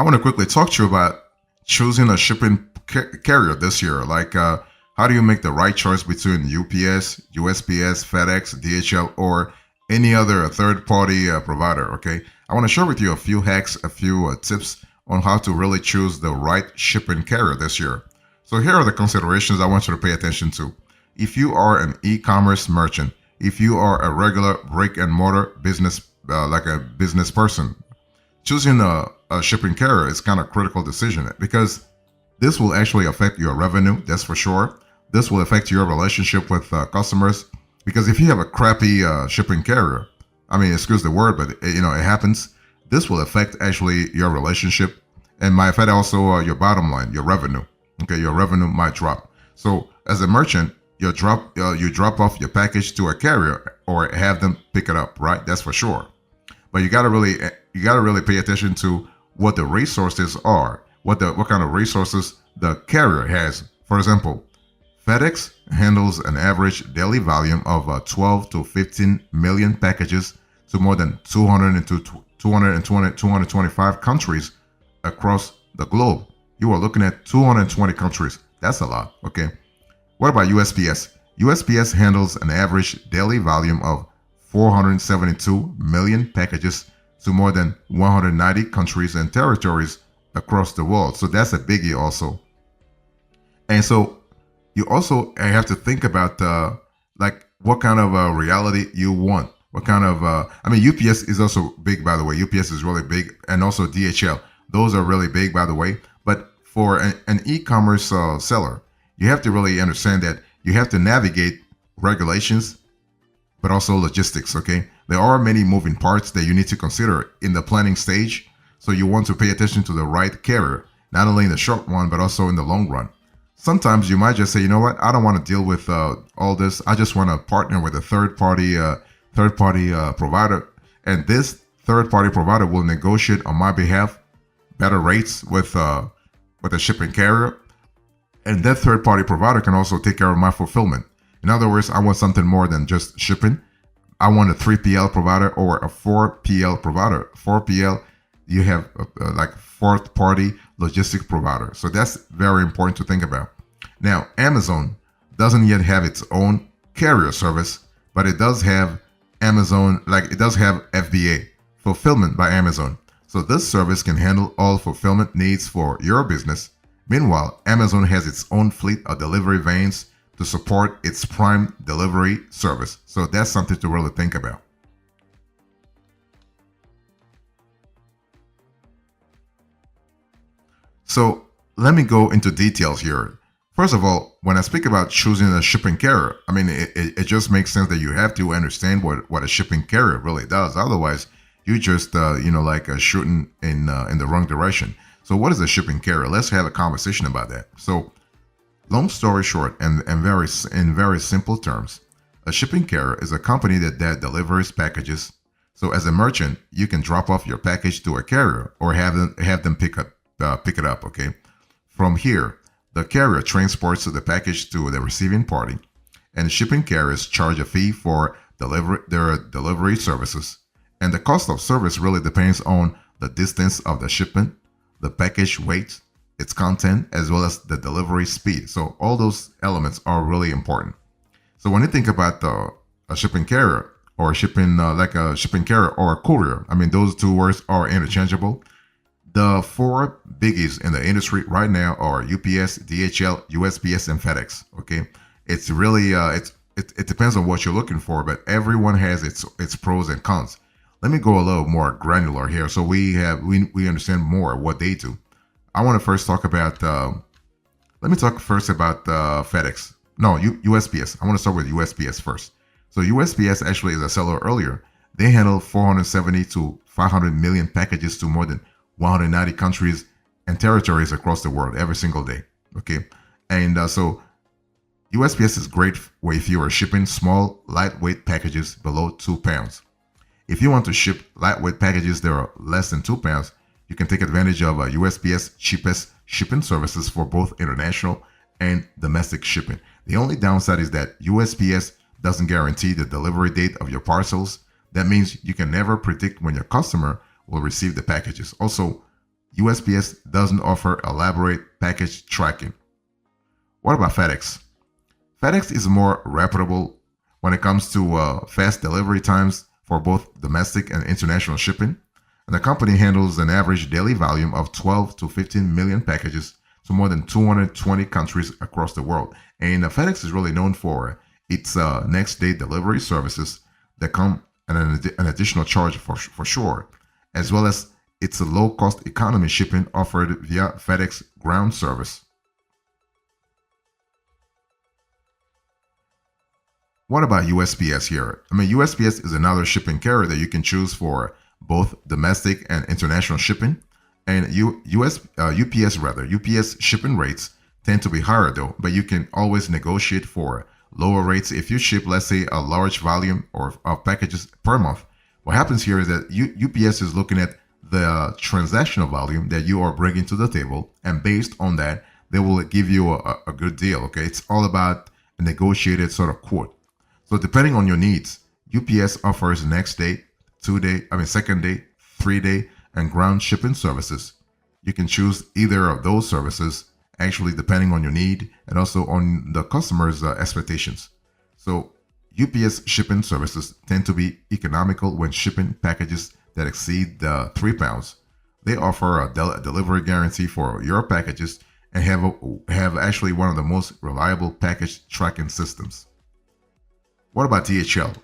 I want to quickly talk to you about choosing a shipping carrier this year. How do you make the right choice between UPS, USPS, FedEx, DHL, or any other third-party provider? Okay, I want to share with you a few hacks, a few tips on how to really choose the right shipping carrier this year. So here are the considerations I want you to pay attention to. If you are an e-commerce merchant, if you are a regular brick and mortar business, like a business person, choosing a shipping carrier is kind of critical decision because this will actually affect your revenue. That's for sure. This will affect your relationship with customers because if you have a crappy shipping carrier, I mean, excuse the word, but it happens. This will affect actually your relationship and might affect also your bottom line, your revenue. Okay, your revenue might drop. So as a merchant, you drop off your package to a carrier or have them pick it up, right? That's for sure. But you gotta really pay attention to what the resources are, what kind of resources the carrier has. For example, FedEx handles an average daily volume of 12 to 15 million packages to more than 225 countries across the globe. You are looking at 220 countries. That's a lot, okay? What about USPS? USPS handles an average daily volume of 472 million packages to more than 190 countries and territories across the world. So that's a biggie also. And so you also have to think about what kind of reality you want. What kind of, UPS is also big, by the way. UPS is really big, and also DHL. Those are really big, by the way. But for an e-commerce seller, you have to really understand that you have to navigate regulations, but also logistics, okay? There are many moving parts that you need to consider in the planning stage. So you want to pay attention to the right carrier, not only in the short run, but also in the long run. Sometimes you might just say, you know what, I don't want to deal with all this. I just want to partner with a third-party provider. And this third-party provider will negotiate on my behalf better rates with a shipping carrier. And that third-party provider can also take care of my fulfillment. In other words, I want something more than just shipping. I want a 3PL provider or a 4PL provider. 4PL, you have like fourth party logistic provider. So that's very important to think about. Now, Amazon doesn't yet have its own carrier service, but it does have it does have FBA, Fulfillment by Amazon. So this service can handle all fulfillment needs for your business. Meanwhile, Amazon has its own fleet of delivery vans to support its Prime delivery service. So that's something to really think about. So let me go into details here. First of all, when I speak about choosing a shipping carrier, I mean, it just makes sense that you have to understand what a shipping carrier really does. Otherwise, you just, shooting in the wrong direction. So what is a shipping carrier? Let's have a conversation about that. So long story short, and in very simple terms, a shipping carrier is a company that delivers packages. So as a merchant, you can drop off your package to a carrier or have them pick it up. Okay. From here, the carrier transports the package to the receiving party, and shipping carriers charge a fee for their delivery services. And the cost of service really depends on the distance of the shipment, the package weight, its content, as well as the delivery speed. So all those elements are really important. So when you think about a shipping carrier or a shipping carrier or a courier, I mean, those two words are interchangeable. The four biggies in the industry right now are UPS, DHL, USPS, and FedEx. Okay, it's really it depends on what you're looking for, but everyone has its pros and cons. Let me go a little more granular here, so we understand more what they do. I want to first talk about. Let me talk first about FedEx. No, USPS. I want to start with USPS first. So USPS actually, as I said earlier, they handle 470 to 500 million packages to more than 190 countries and territories across the world every single day. Okay, and so USPS is great if you are shipping small, lightweight packages below 2 pounds. If you want to ship lightweight packages that are less than 2 pounds, you can take advantage of USPS cheapest shipping services for both international and domestic shipping. The only downside is that USPS doesn't guarantee the delivery date of your parcels. That means you can never predict when your customer will receive the packages. Also, USPS doesn't offer elaborate package tracking. What about FedEx? FedEx is more reputable when it comes to fast delivery times for both domestic and international shipping. And the company handles an average daily volume of 12 to 15 million packages to more than 220 countries across the world. And FedEx is really known for its next day delivery services that come at an additional charge for sure, as well as its low cost economy shipping offered via FedEx ground service. What about USPS here? I mean, USPS is another shipping carrier that you can choose for both domestic and international shipping. And UPS shipping rates tend to be higher though, but you can always negotiate for lower rates if you ship, let's say, a large volume of packages per month. What happens here is that UPS is looking at the transactional volume that you are bringing to the table, and based on that, they will give you a good deal. Okay, it's all about a negotiated sort of quote. So depending on your needs, UPS offers next day, second day, 3-day, and ground shipping services. You can choose either of those services, actually depending on your need and also on the customer's expectations. So UPS shipping services tend to be economical when shipping packages that exceed 3 pounds. They offer a delivery guarantee for your packages and have actually one of the most reliable package tracking systems. What about DHL?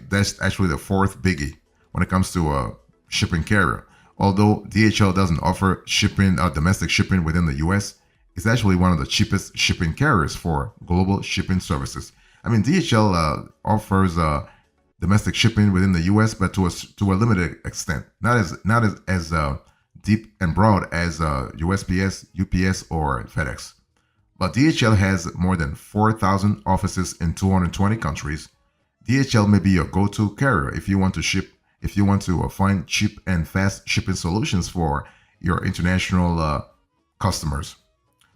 That's actually the fourth biggie when it comes to a shipping carrier. Although DHL doesn't offer domestic shipping within the US, it's actually one of the cheapest shipping carriers for global shipping services. I mean, DHL offers domestic shipping within the US, but to a limited extent, not as deep and broad as USPS, UPS, or FedEx. But DHL has more than 4,000 offices in 220 countries. DHL may be your go-to carrier if you want to find cheap and fast shipping solutions for your international customers.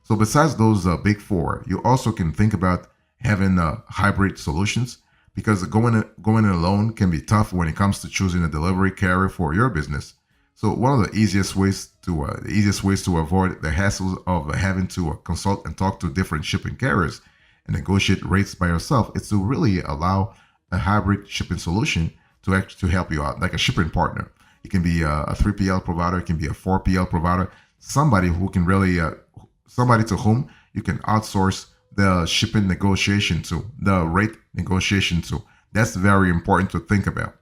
So besides those big four, you also can think about having hybrid solutions, because going it alone can be tough when it comes to choosing a delivery carrier for your business. So one of the easiest ways to avoid the hassles of having to consult and talk to different shipping carriers and negotiate rates by yourself is to really allow a hybrid shipping solution to help you out, like a shipping partner. It can be a 3PL provider, it can be a 4PL provider, somebody who can really somebody to whom you can outsource the shipping negotiation to, the rate negotiation to. That's very important to think about.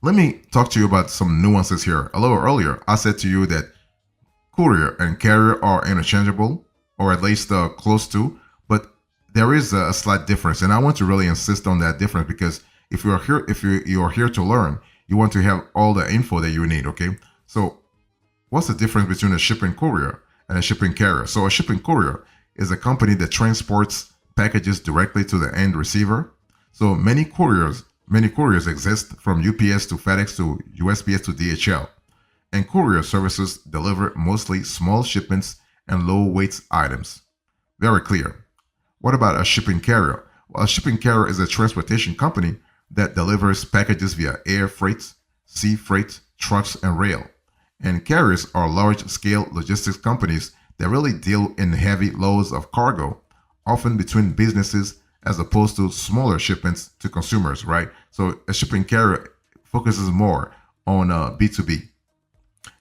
Let me talk to you about some nuances here. A little earlier, I said to you that courier and carrier are interchangeable, or at least close to, but there is a slight difference, and I want to really insist on that difference, because if you're here to learn, you want to have all the info that you need. Okay, so what's the difference between a shipping courier and a shipping carrier? So a shipping courier is a company that transports packages directly to the end receiver. So many couriers exist, from UPS to FedEx to USPS to DHL. And courier services deliver mostly small shipments and low weight items. Very clear. What about a shipping carrier? Well, a shipping carrier is a transportation company that delivers packages via air freight, sea freight, trucks, and rail. And carriers are large-scale logistics companies that really deal in heavy loads of cargo, often between businesses, as opposed to smaller shipments to consumers, right? So a shipping carrier focuses more on B2B.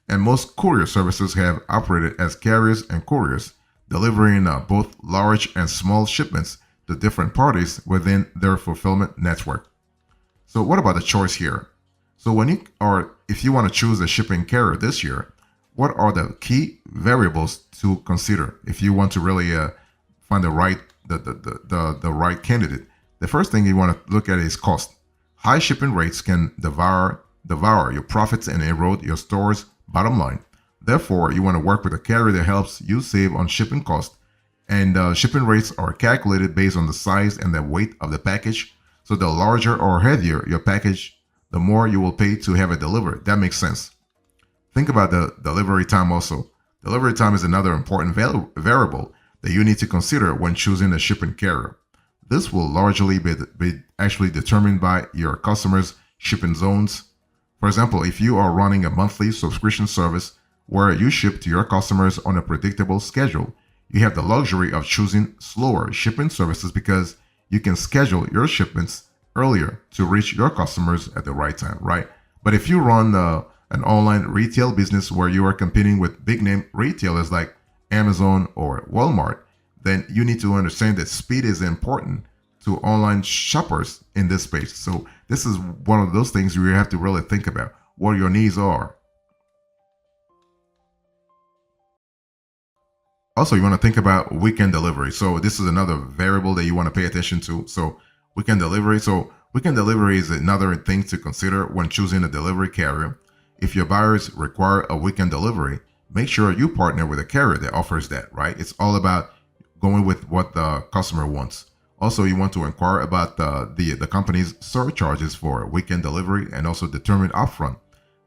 And most courier services have operated as carriers and couriers, delivering both large and small shipments to different parties within their fulfillment network. So what about the choice here? So if you want to choose a shipping carrier this year, what are the key variables to consider if you want to really find the right candidate? The first thing you want to look at is cost. High shipping rates can devour your profits and erode your store's bottom line. Therefore, you want to work with a carrier that helps you save on shipping costs. And shipping rates are calculated based on the size and the weight of the package. So the larger or heavier your package, the more you will pay to have it delivered. That makes sense. Think about the delivery time also. Delivery time is another important variable that you need to consider when choosing a shipping carrier. This will largely be actually determined by your customers' shipping zones. For example, if you are running a monthly subscription service where you ship to your customers on a predictable schedule, you have the luxury of choosing slower shipping services because you can schedule your shipments earlier to reach your customers at the right time, right? But if you run an online retail business where you are competing with big name retailers like Amazon or Walmart, then you need to understand that speed is important to online shoppers in this space. So this is one of those things where you have to really think about what your needs are. Also, you want to think about weekend delivery. So this is another variable that you want to pay attention to. So weekend delivery. So weekend delivery is another thing to consider when choosing a delivery carrier. If your buyers require a weekend delivery, make sure you partner with a carrier that offers that, right? It's all about going with what the customer wants. Also, you want to inquire about the company's surcharges for weekend delivery and also determine upfront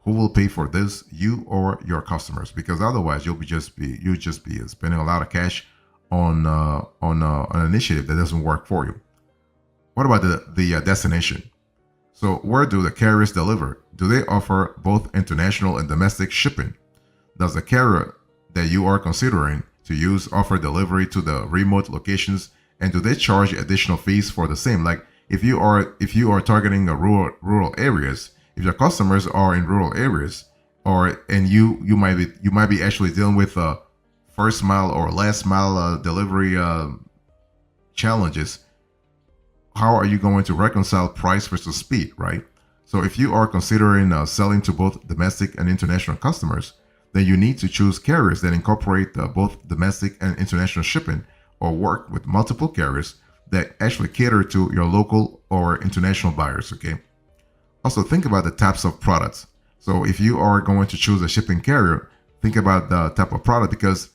who will pay for this, you or your customers, because otherwise you just be spending a lot of cash on an initiative that doesn't work for you. What about the destination? So where do the carriers deliver? Do they offer both international and domestic shipping? Does the carrier that you are considering to use offer delivery to the remote locations, and do they charge additional fees for the same? Like if you are targeting a rural areas, if your customers are in rural areas, or and you might be actually dealing with first mile or last mile delivery challenges, how are you going to reconcile price versus speed, right? So if you are considering selling to both domestic and international customers, then you need to choose carriers that incorporate both domestic and international shipping, or work with multiple carriers that actually cater to your local or international buyers, okay? Also, think about the types of products. So if you are going to choose a shipping carrier, think about the type of product, because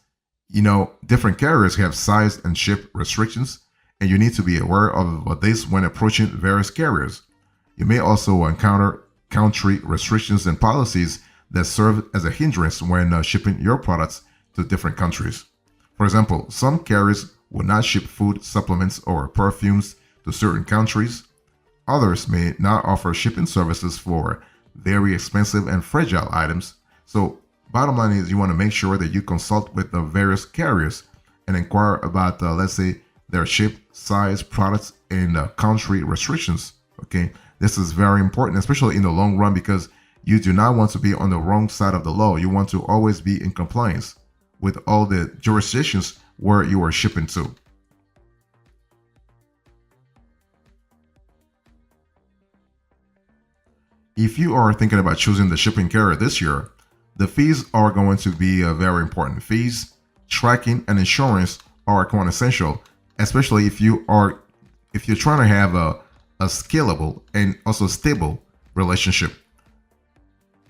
different carriers have size and ship restrictions, and you need to be aware of this when approaching various carriers. You may also encounter country restrictions and policies that serve as a hindrance when shipping your products to different countries. For example, some carriers will not ship food supplements or perfumes to certain countries. Others may not offer shipping services for very expensive and fragile items. So bottom line is, you want to make sure that you consult with the various carriers and inquire about, let's say, their ship size, products, and country restrictions. Okay, this is very important, especially in the long run, because you do not want to be on the wrong side of the law. You want to always be in compliance with all the jurisdictions where you are shipping to. If you are thinking about choosing the shipping carrier this year, the fees are going to be very important. Fees, tracking, and insurance are quite essential, especially if you're trying to have a scalable and also stable relationship.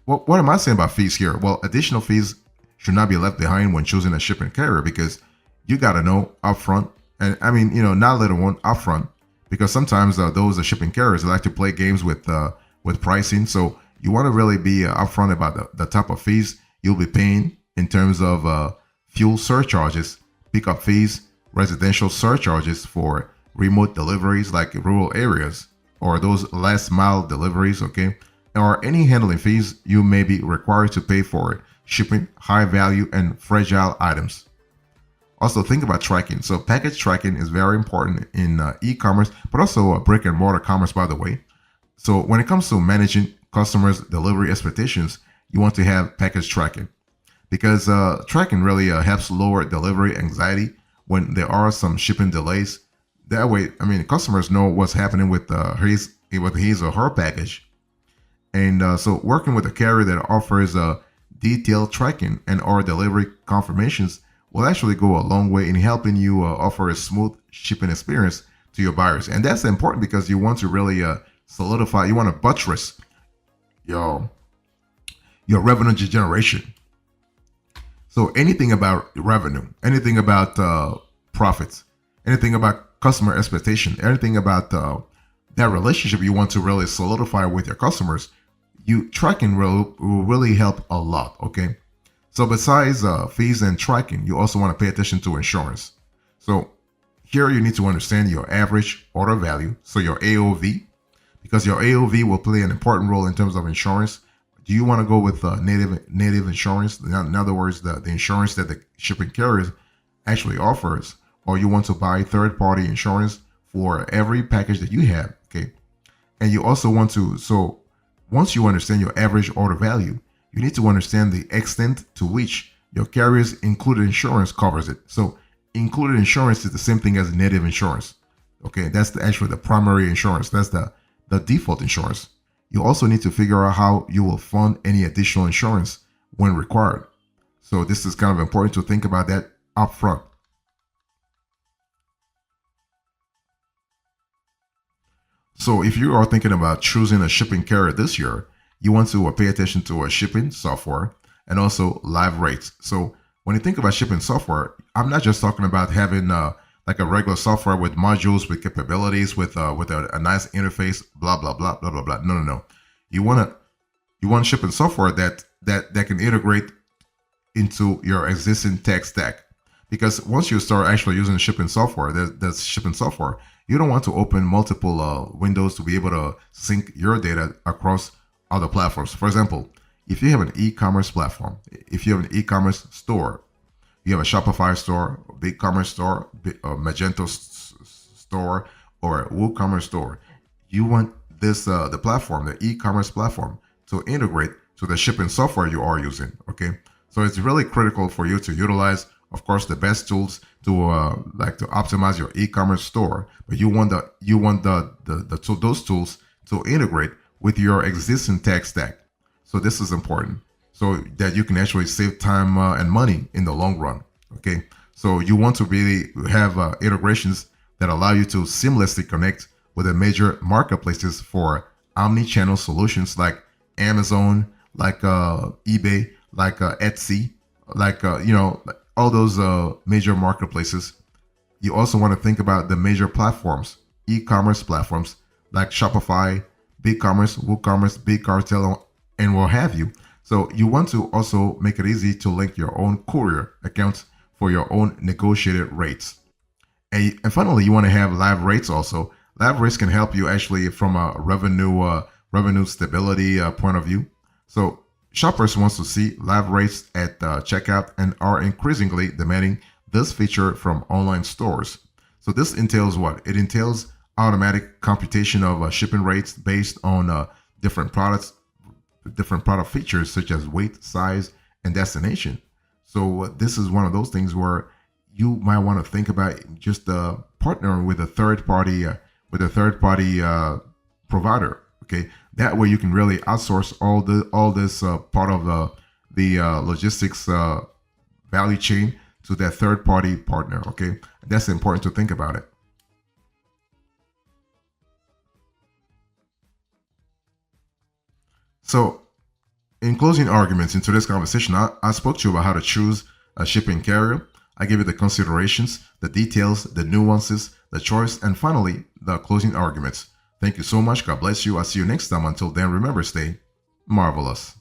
What am I saying about fees here? Well, additional fees should not be left behind when choosing a shipping carrier, because you got to know upfront, and I mean, not little one upfront, because sometimes those shipping carriers like to play games with pricing. So you want to really be upfront about the type of fees you'll be paying in terms of fuel surcharges, pickup fees, residential surcharges for remote deliveries like rural areas, or those last mile deliveries, okay? Or any handling fees you may be required to pay for shipping high value and fragile items. Also, think about tracking. So package tracking is very important in e-commerce, but also brick and mortar commerce, by the way. So when it comes to managing customers' delivery expectations, you want to have package tracking, because tracking really helps lower delivery anxiety when there are some shipping delays. That way, I mean, customers know what's happening with his or her package. And so working with a carrier that offers detailed tracking and or delivery confirmations will actually go a long way in helping you offer a smooth shipping experience to your buyers. And that's important because you want to really solidify, you want to buttress your revenue generation. So anything about revenue, anything about profits, anything about customer expectation, anything about that relationship you want to really solidify with your customers, tracking will really help a lot. Okay, so besides fees and tracking, you also want to pay attention to insurance. So here you need to understand your average order value, so your AOV, because your AOV will play an important role in terms of insurance. Do you want to go with native insurance? In other words, the insurance that the shipping carriers actually offers, or you want to buy third-party insurance for every package that you have, okay? And you also want to, so once you understand your average order value, you need to understand the extent to which your carrier's included insurance covers it. So included insurance is the same thing as native insurance. Okay, that's actually the primary insurance. That's the default insurance. You also need to figure out how you will fund any additional insurance when required. So this is kind of important to think about that upfront. So if you are thinking about choosing a shipping carrier this year, you want to pay attention to a shipping software and also live rates. So when you think about shipping software, I'm not just talking about having like a regular software with modules, with capabilities, with a nice interface, blah blah blah blah blah blah. No, no, no. You want shipping software that can integrate into your existing tech stack. Because once you start actually using shipping software, that's shipping software, you don't want to open multiple windows to be able to sync your data across other platforms. For example, if you have an e-commerce platform, if you have an e-commerce store, you have a Shopify store, a BigCommerce store, a Magento store, or a WooCommerce store, you want this the platform, the e-commerce platform, to integrate to the shipping software you are using. Okay, so it's really critical for you to utilize, of course, the best tools to to optimize your e-commerce store, but you want those tools to integrate with your existing tech stack. So this is important, so that you can actually save time and money in the long run. Okay, so you want to really have integrations that allow you to seamlessly connect with the major marketplaces for omni-channel solutions like Amazon, like eBay, like Etsy, like all those major marketplaces. You also want to think about the major platforms, e-commerce platforms like Shopify, BigCommerce, WooCommerce, BigCartel, and what have you. So you want to also make it easy to link your own courier accounts for your own negotiated rates. And finally, you want to have live rates also. Live rates can help you actually from a revenue stability point of view. So shoppers wants to see live rates at checkout and are increasingly demanding this feature from online stores. So this entails what? It entails automatic computation of shipping rates based on different product features such as weight, size, and destination. So this is one of those things where you might want to think about just partnering with a third party provider. Okay, that way you can really outsource all this part of the logistics value chain to that third party partner. Okay, that's important to think about it. So, in closing arguments in today's conversation, I spoke to you about how to choose a shipping carrier. I gave you the considerations, the details, the nuances, the choice, and finally, the closing arguments. Thank you so much. God bless you. I'll see you next time. Until then, remember, stay marvelous.